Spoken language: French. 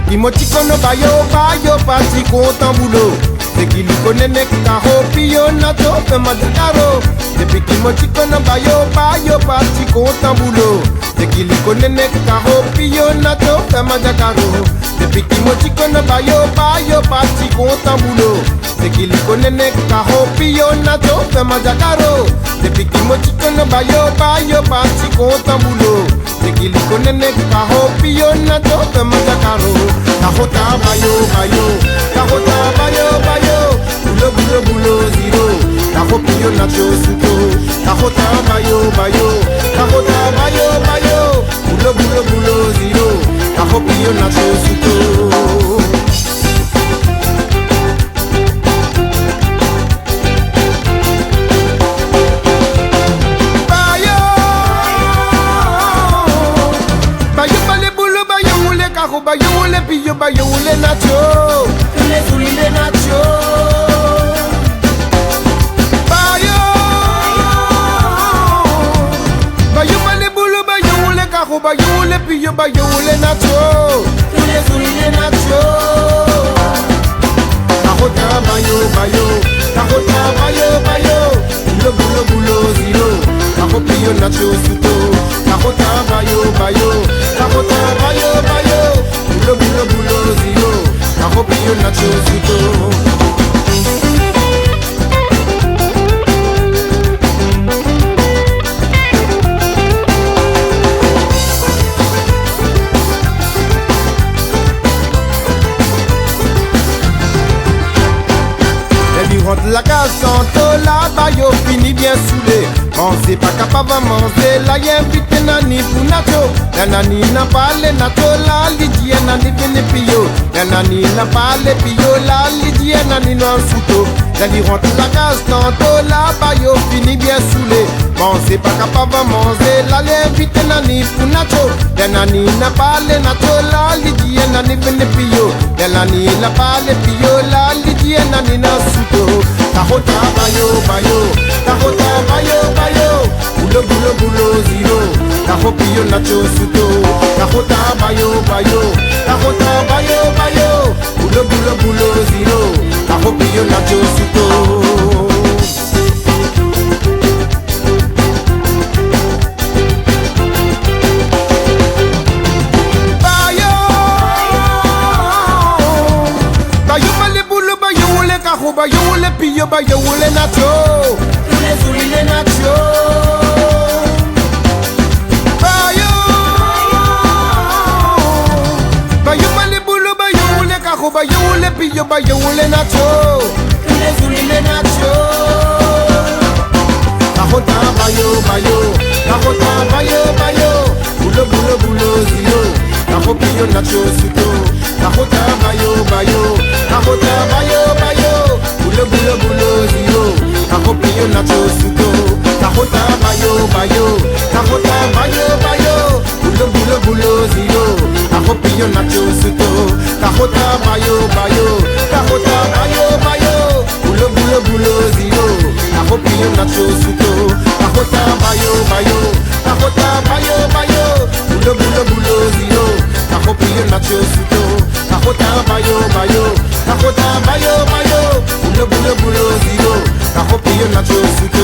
qui moti kono bayo parti content boulot. C'est qui lui connaît nek karo pio nato fait madaro. Depuis qui moti kono bayo parti content boulot. C'est qui lui connaît nek karo pio nato fait madaro. Depuis qui moti kono bayo parti content boulot. C'est qui lui connaît nek karo pio nato fait madaro. Depuis qui moti kono bayo parti content boulot. C'est qui lui connaît nek karo pio nato fait madaro. Kahota bayo kahota bayo bulo zero. Kaho pio nato suto. Kahota bayo kahota bayo bulo zero. Kaho pio nato suto. Bayo le pillo, bayo le nacho, le nacho. Bayo le bolo, bayo le cajo, bayo le pillo, bayo le nacho, le nacho. Cajota bayo, bulo zero. Cajo pillo nacho suto. Cajota bayo, cajota bayo. Bulo zero. Cajo pillo nacho suto. La case sans la bayo fini bien saoulé. On c'est pas capable de manger. La y'a invité nani pour nacho. La nani n'a pas les nacho. La lidi et nani vene pio. La nani n'a pas les pio. La lidi et nani non souto. La li rentre la case tantôt. La bayo fini bien saoulé. Bon c'est pas capable de manger. La y'a invité nani pour nacho. La nani n'a pas les nacho. La lidi et nani vene pio. La nani n'a pas les pio. La lidi et nani non souto. Kahota bayo, bulo zero. Kaho pio nacho suto. Kahota bayo, kahota bayo, bulo zero. Kaho pio nacho suto. Bayo le pillo, bayo le nacho, le nacho. Bayo le bulo, bayo le cajo, bayo le pillo, bayo le nacho, le nacho. Cajota bayo, cajota bayo, bulo zero. Cajo pillo nacho suto. Cajota bayo, cajota bayo. Bulo zero. Cajo pillo nacho suto. Cajota bayo, cajota bayo. Bulo zero. Cajo pillo nacho suto. Cajota bayo, cajota bayo. Bulo zero. Cajo pillo nacho suto. Cajota bayo, cajota bayo. Bulo zero. Cajo pillo nacho suto. Cajota bayo, cajota bayo. Bulo zero. Cajo pillo nacho suto.